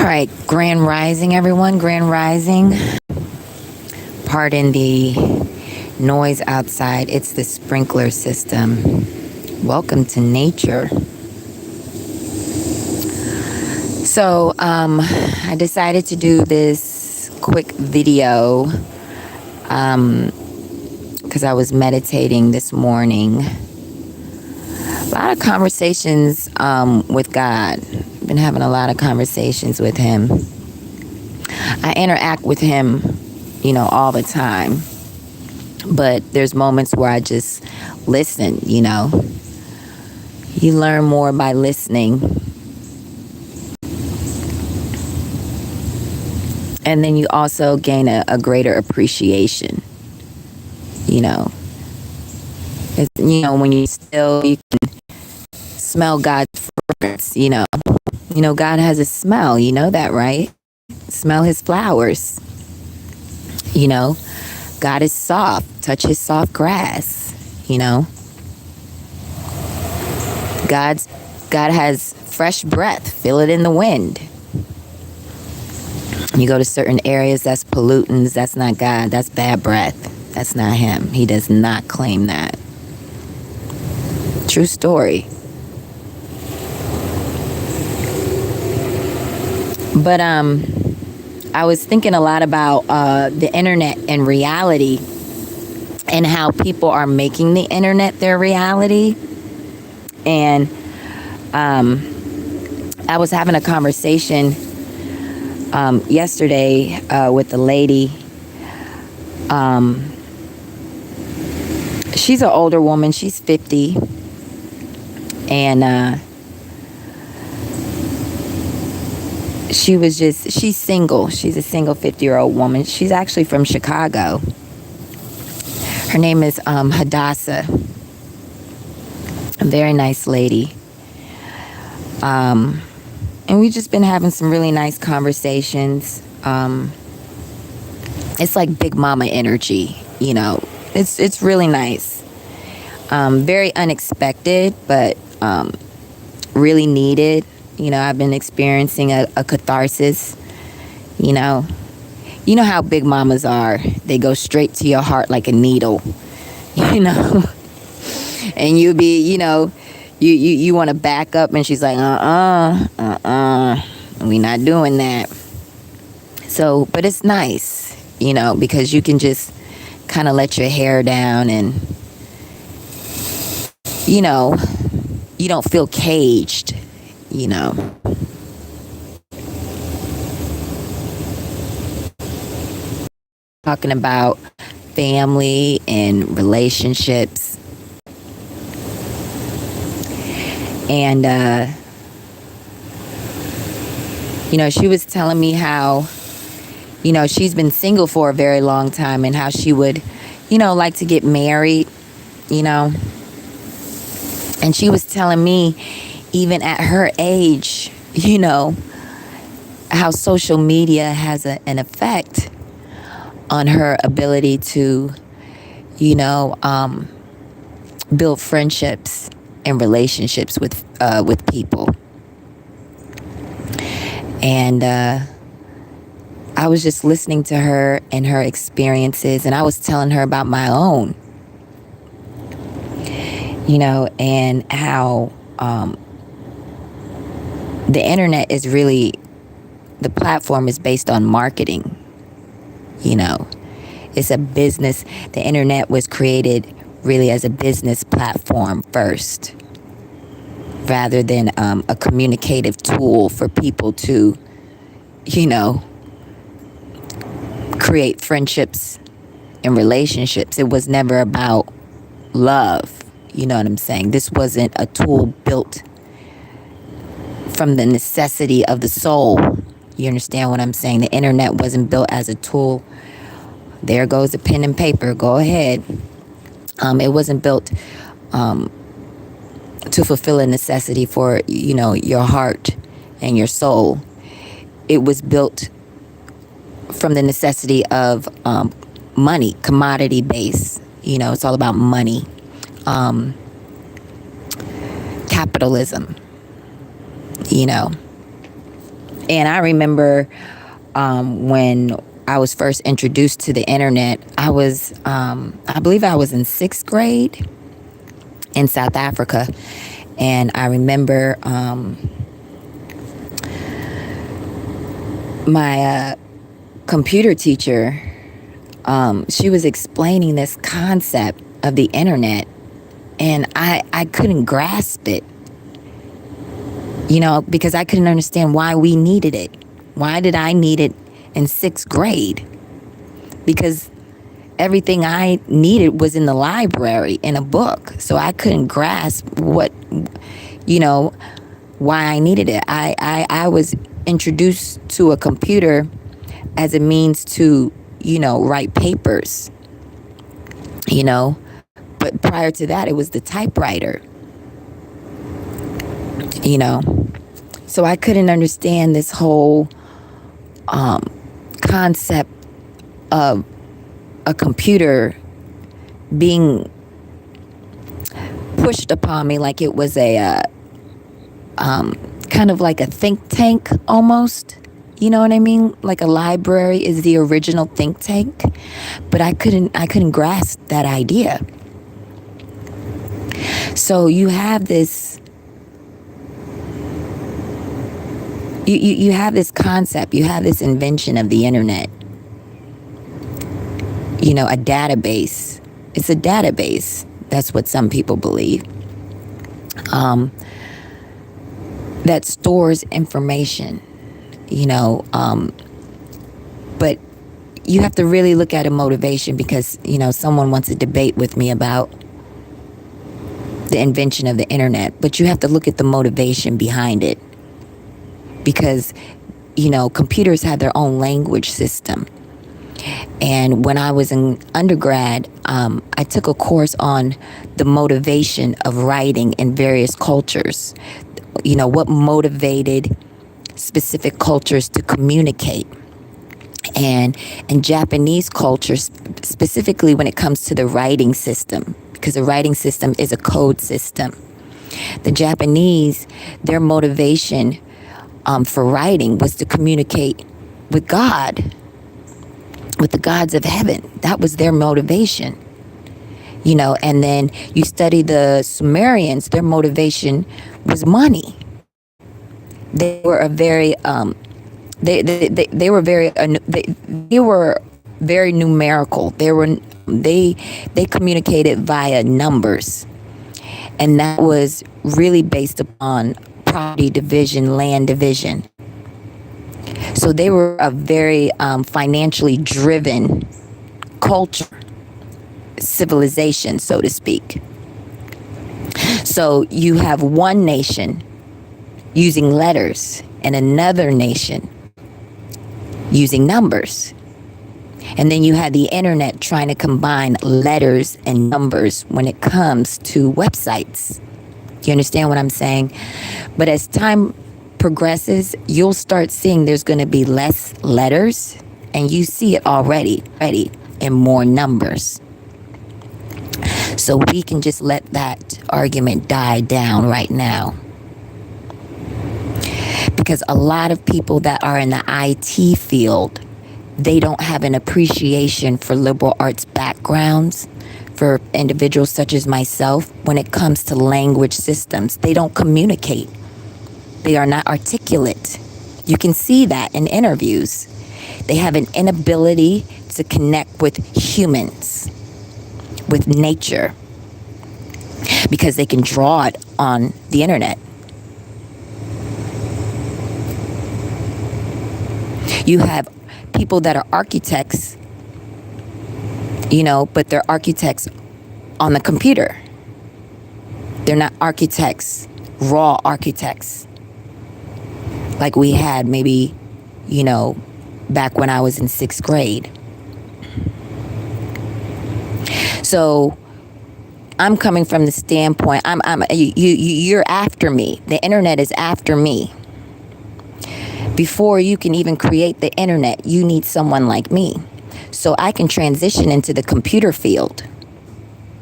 right, Grand Rising, everyone. Grand Rising. Pardon the noise outside. It's the sprinkler system. Welcome to nature. So, I decided to do this quick video because I was meditating this morning. A lot of conversations with God. Been having a lot of conversations with him. I interact with him, all the time. But there's moments where I just listen, You learn more by listening. And then you also gain a greater appreciation, It's, when you can smell God's fragrance, God has a smell, you know that, right? Smell his flowers. God is soft. Touch his soft grass, God has fresh breath. Feel it in the wind. You go to certain areas, that's pollutants. That's not God. That's bad breath. That's not him. He does not claim that. True story. But I was thinking a lot about the internet and reality and how people are making the internet their reality. And I was having a conversation yesterday with a lady. She's an older woman. She's 50. And she's single. She's a single 50-year-old woman. She's actually from Chicago. Her name is Hadassah. A very nice lady. And we've just been having some really nice conversations. It's like big mama energy, It's really nice. Very unexpected, but really needed. I've been experiencing a catharsis, You know how big mamas are. They go straight to your heart like a needle, And you be, you want to back up, and she's like, we not doing that. So, but it's nice, because you can just kind of let your hair down and, you don't feel caged, Talking about family and relationships. And, she was telling me how, she's been single for a very long time and how she would, like to get married, And she was telling me, even at her age, how social media has an effect on her ability to, build friendships and relationships with people. And I was just listening to her and her experiences, and I was telling her about my own, and how the internet is really, the platform is based on marketing. It's a business. The internet was created really as a business platform first, rather than a communicative tool for people to, create friendships and relationships. It was never about love. You know what I'm saying? This wasn't a tool built from the necessity of the soul. You understand what I'm saying? The internet wasn't built as a tool. There goes a pen and paper. Go ahead. It wasn't built to fulfill a necessity for, your heart and your soul. It was built from the necessity of money, commodity base. It's all about money. Capitalism. And I remember when I was first introduced to the internet, I believe I was in sixth grade in South Africa. And I remember my computer teacher, she was explaining this concept of the internet, and I couldn't grasp it, because I couldn't understand why we needed it. Why did I need it in sixth grade? Because everything I needed was in the library in a book. So I couldn't grasp why I needed it. I was introduced to a computer as a means to, write papers, But prior to that, it was the typewriter, So I couldn't understand this whole concept of a computer being pushed upon me like it was a kind of like a think tank almost. You know what I mean? Like a library is the original think tank, but I couldn't grasp that idea. So you have this you have this concept, you have this invention of the internet. A database. It's a database. That's what some people believe. That stores information, but you have to really look at a motivation because, someone wants to debate with me about the invention of the internet, but you have to look at the motivation behind it because, computers have their own language system. And when I was in undergrad, I took a course on the motivation of writing in various cultures. What motivated specific cultures to communicate. And in Japanese cultures, specifically when it comes to the writing system, because the writing system is a code system. The Japanese, their motivation for writing was to communicate with God, with the gods of heaven. That was their motivation. And then you study the Sumerians, their motivation was money. They were a very they were very numerical. They communicated via numbers, and that was really based upon property division, land division. So they were a very financially driven culture, civilization, so to speak. So you have one nation using letters and another nation using numbers. And then you have the internet trying to combine letters and numbers when it comes to websites. You understand what I'm saying? But as time progresses, you'll start seeing there's going to be less letters, and you see it already in more numbers. So we can just let that argument die down right now. Because a lot of people that are in the IT field, they don't have an appreciation for liberal arts backgrounds, for individuals such as myself. When it comes to language systems, they don't communicate. They are not articulate. You can see that in interviews. They have an inability to connect with humans, with nature, because they can draw it on the internet. You have people that are architects, but they're architects on the computer. They're not architects, raw architects, like we had maybe, back when I was in sixth grade. So I'm coming from the standpoint, you're after me. The internet is after me. Before you can even create the internet, you need someone like me. So I can transition into the computer field,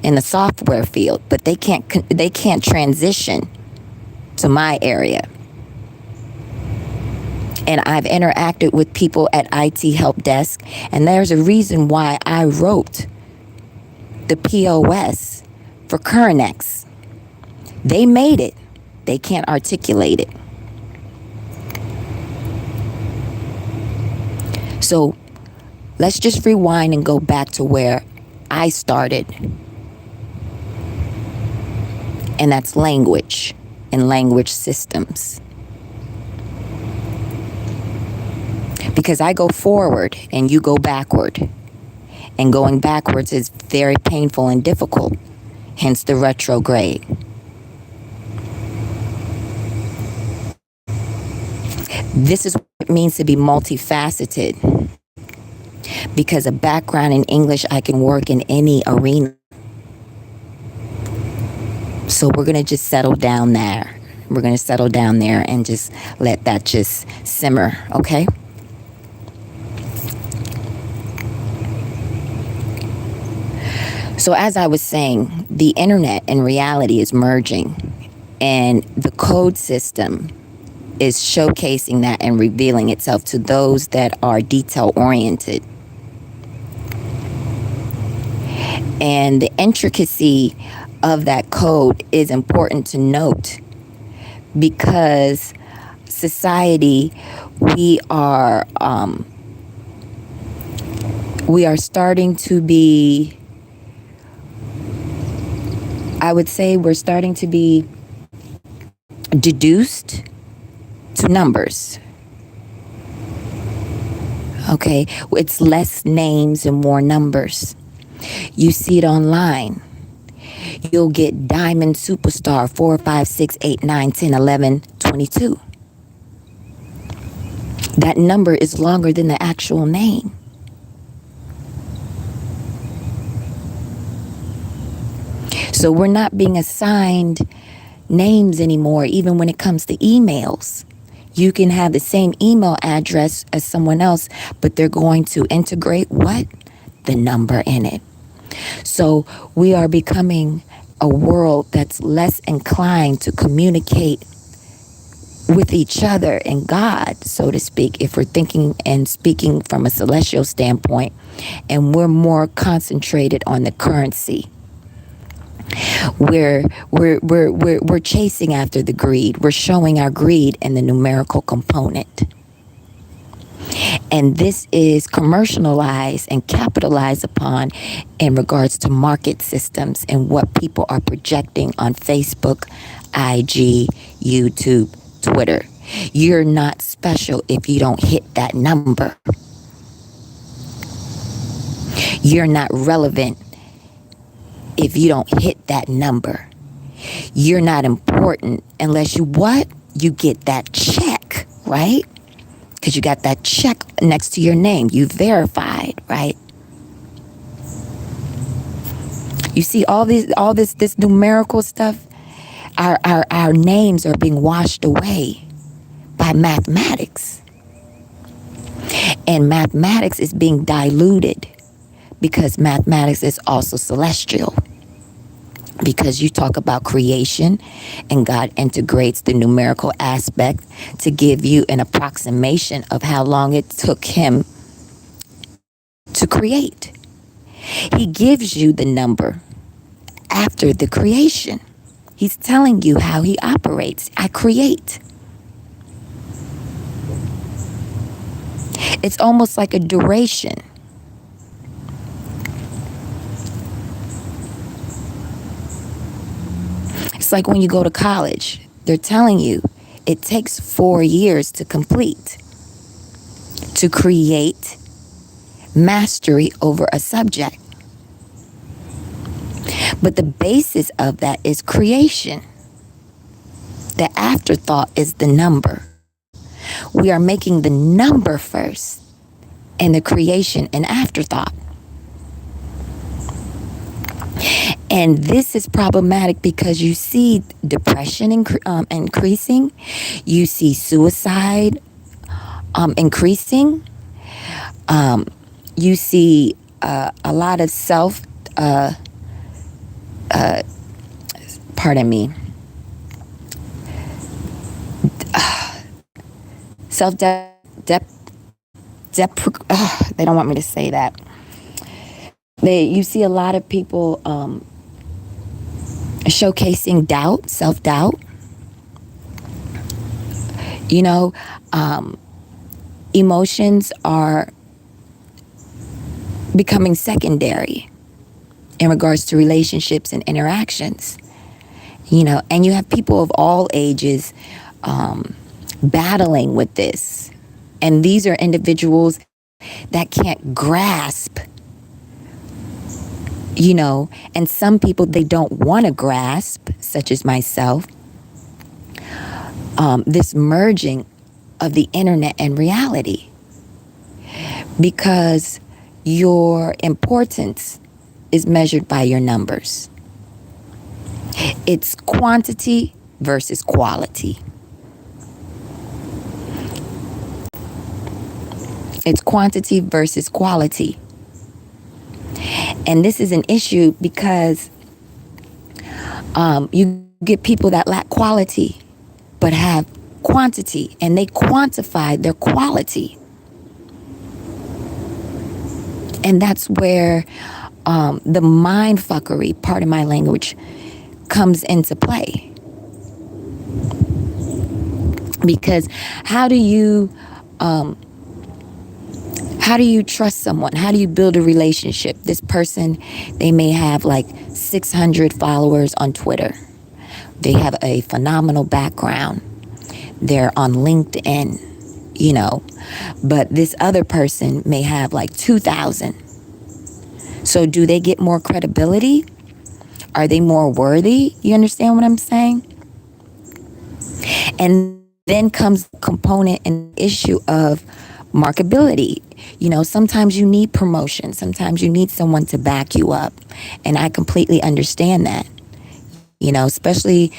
in the software field, but they can't transition to my area. And I've interacted with people at IT Help Desk, and there's a reason why I wrote the POS for Currenex. They made it. They can't articulate it. So let's just rewind and go back to where I started. And that's language and language systems. Because I go forward and you go backward. And going backwards is very painful and difficult. Hence the retrograde. This is what it means to be multifaceted. Because a background in English, I can work in any arena. So we're going to just settle down there. We're going to settle down there and just let that just simmer, okay? So as I was saying, the internet and reality is merging, and the code system is showcasing that and revealing itself to those that are detail-oriented. And the intricacy of that code is important to note because society, we are starting to be, I would say we're starting to be deduced to numbers. Okay, it's less names and more numbers. You see it online. You'll get Diamond Superstar 4, 5, 6, 8, 9, 10, 11, 22. That number is longer than the actual name. So we're not being assigned names anymore, even when it comes to emails. You can have the same email address as someone else, but they're going to integrate what? The number in it. So we are becoming a world that's less inclined to communicate with each other and God, so to speak, if we're thinking and speaking from a celestial standpoint, and we're more concentrated on the currency. We're chasing after the greed. We're showing our greed in the numerical component. And this is commercialized and capitalized upon in regards to market systems and what people are projecting on Facebook, IG, YouTube, Twitter. You're not special if you don't hit that number. You're not relevant if you don't hit that number. You're not important unless you what? You get that check, right? Because you got that check next to your name. You verified, right? You see all this numerical stuff. Our names are being washed away by mathematics. And mathematics is being diluted because mathematics is also celestial. Because you talk about creation and God integrates the numerical aspect to give you an approximation of how long it took him to create. He gives you the number after the creation. He's telling you how he operates. I create. It's almost like a duration. It's like when you go to college, they're telling you it takes 4 years to complete, to create mastery over a subject. But the basis of that is creation. The afterthought is the number. We are making the number first and the creation an afterthought. And this is problematic because you see depression increasing. You see suicide increasing. You see a lot of self-deprecation dep they don't want me to say that. You see a lot of people showcasing doubt, self-doubt. You know, emotions are becoming secondary in regards to relationships and interactions. You know, and you have people of all ages battling with this. And these are individuals that can't grasp, you know, and some people they don't want to grasp, such as myself, this merging of the internet and reality. Because your importance is measured by your numbers. It's quantity versus quality. It's quantity versus quality. And this is an issue because you get people that lack quality but have quantity, and they quantify their quality. And that's where the mind fuckery, part of my language, comes into play. Because how do you trust someone? How do you build a relationship? This person, they may have like 600 followers on Twitter. They have a phenomenal background. They're on LinkedIn, you know, but this other person may have like 2,000. So do they get more credibility? Are they more worthy? You understand what I'm saying? And then comes the component and issue of marketability. You know, sometimes you need promotion. Sometimes you need someone to back you up. And I completely understand that, you know, especially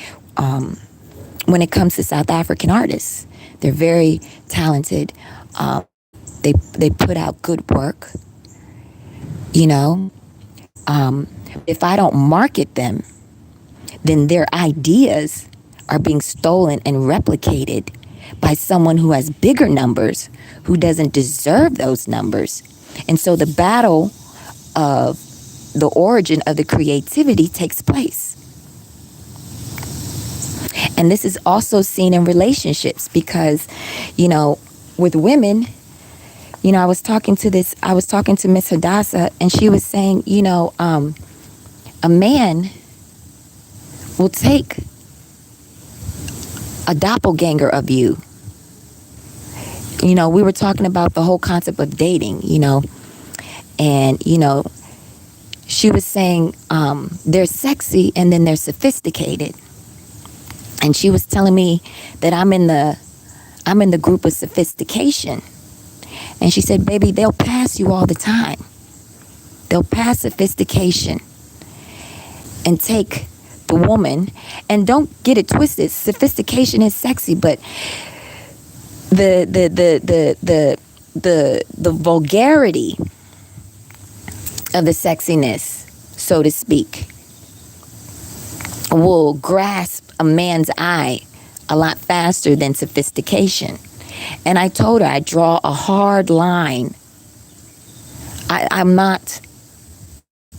when it comes to South African artists. They're very talented. They put out good work, you know. If I don't market them, then their ideas are being stolen and replicated by someone who has bigger numbers, who doesn't deserve those numbers. And so the battle of the origin of the creativity takes place. And this is also seen in relationships because, you know, with women, you know, I was talking to Miss Hadassah, and she was saying, you know, a man will take a doppelganger of you. You know, we were talking about the whole concept of dating, you know, and, you know, she was saying they're sexy and then they're sophisticated. And she was telling me that I'm in the group of sophistication. And she said, baby, they'll pass you all the time. They'll pass sophistication and take the woman. And don't get it twisted. Sophistication is sexy, but the vulgarity of the sexiness, so to speak, will grasp a man's eye a lot faster than sophistication. And I told her I draw a hard line. I'm not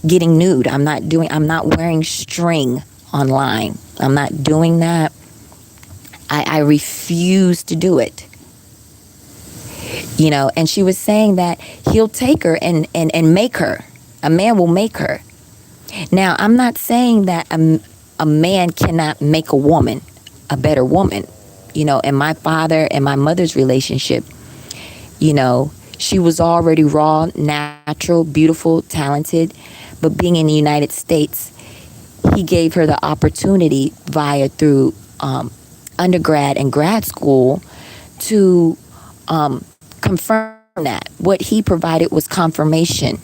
getting nude. I'm not wearing string online. I'm not doing that. I refuse to do it. You know, and she was saying that he'll take her and make her. A man will make her. Now, I'm not saying that a man cannot make a woman a better woman. You know, in my father and my mother's relationship, you know, she was already raw, natural, beautiful, talented. But being in the United States, he gave her the opportunity through undergrad and grad school to confirm that. What he provided was confirmation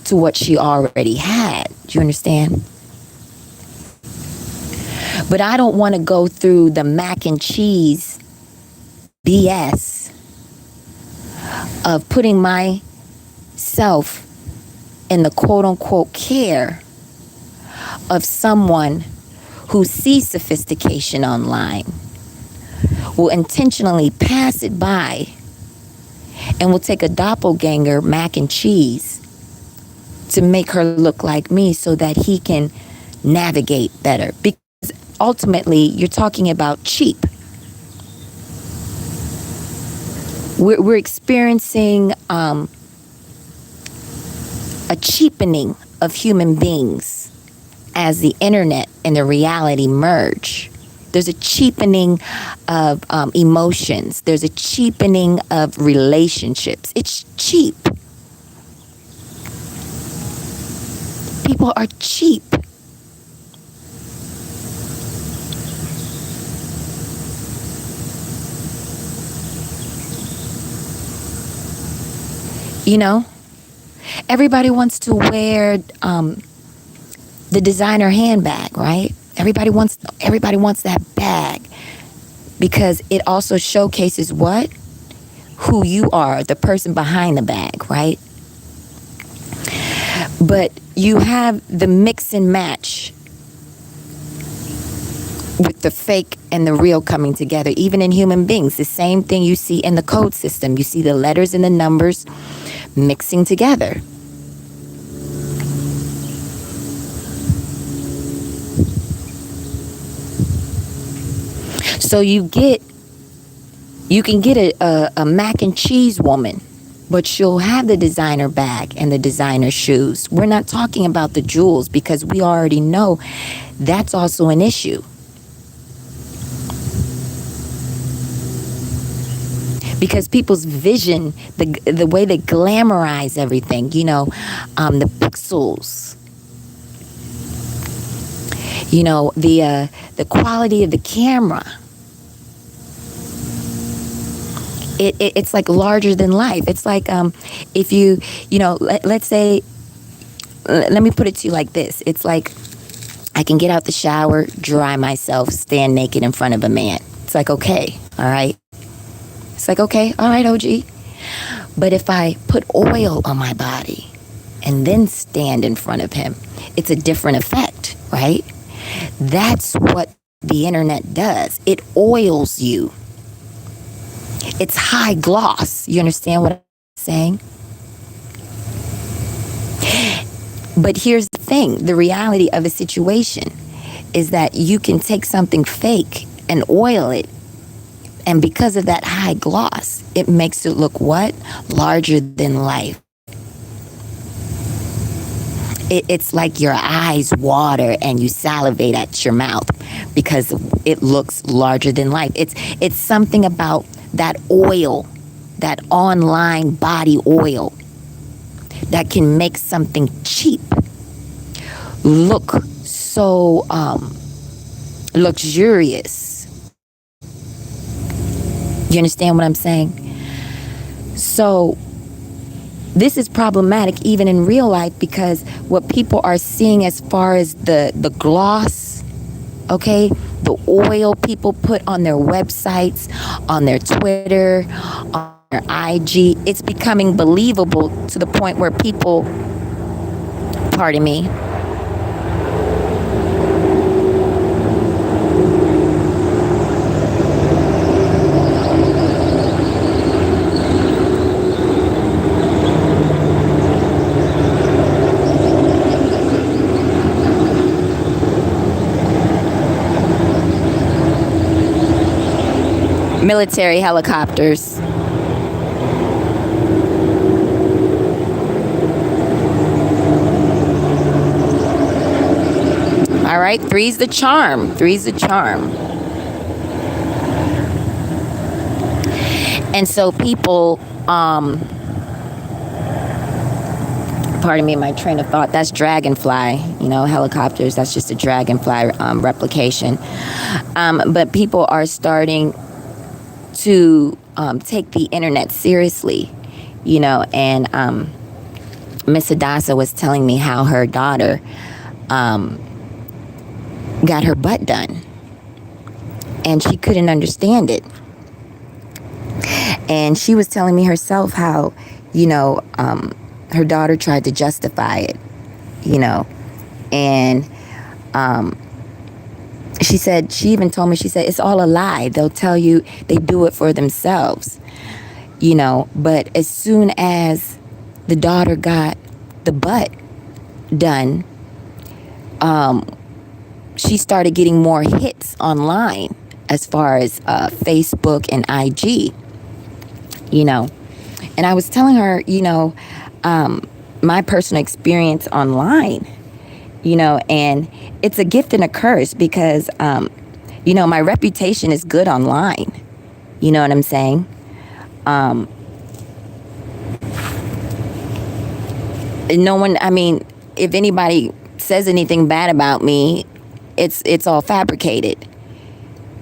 to what she already had. Do you understand? But I don't want to go through the mac and cheese BS of putting myself in the quote unquote care of someone who sees sophistication online, will intentionally pass it by and will take a doppelganger, mac and cheese, to make her look like me so that he can navigate better. Because ultimately, you're talking about cheap. We're experiencing a cheapening of human beings as the internet and the reality merge. There's a cheapening of emotions. There's a cheapening of relationships. It's cheap. People are cheap. You know, everybody wants to wear the designer handbag, right? Everybody wants that bag because it also showcases what? Who you are, the person behind the bag, right? But you have the mix and match with the fake and the real coming together, even in human beings. The same thing you see in the code system. You see the letters and the numbers mixing together. So you can get a mac and cheese woman, but she'll have the designer bag and the designer shoes. We're not talking about the jewels because we already know that's also an issue. Because people's vision, the way they glamorize everything, the pixels, the quality of the camera. It's like larger than life. It's like if let's say, let me put it to you like this. It's like I can get out the shower, dry myself, stand naked in front of a man. It's like, okay, all right. It's like, okay, all right, OG. But if I put oil on my body and then stand in front of him, it's a different effect, right? That's what the internet does. It oils you. It's high gloss. You understand what I'm saying? But here's the thing. The reality of a situation is that you can take something fake and oil it. And because of that high gloss, it makes it look what? Larger than life. It's like your eyes water and you salivate at your mouth because it looks larger than life. It's something about that oil, that online body oil, that can make something cheap look so luxurious. You understand what I'm saying? So this is problematic even in real life because what people are seeing as far as the gloss, okay, the oil people put on their websites, on their Twitter, on their IG, it's becoming believable to the point where people, pardon me, military helicopters. All right, three's the charm. Three's the charm. And so people, pardon me, my train of thought, that's dragonfly, helicopters, that's just a dragonfly replication. But people are starting to take the internet seriously, and Miss Hadassah was telling me how her daughter got her butt done and she couldn't understand it. And she was telling me herself how, her daughter tried to justify it, and she said, she even told me, she said, it's all a lie. They'll tell you they do it for themselves, But as soon as the daughter got the butt done, she started getting more hits online as far as Facebook and IG, And I was telling her, my personal experience online, and it's a gift and a curse because, my reputation is good online. You know what I'm saying? No one, if anybody says anything bad about me, it's all fabricated.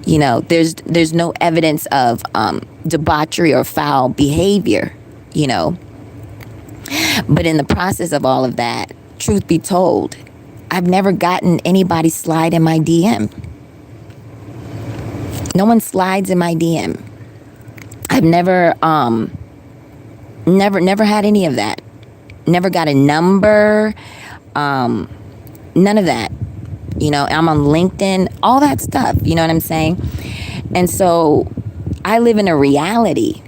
There's no evidence of debauchery or foul behavior, But in the process of all of that, truth be told, I've never gotten anybody slide in my DM. No one slides in my DM. I've never had any of that. Never got a number. None of that. I'm on LinkedIn, all that stuff. You know what I'm saying? And so I live in a reality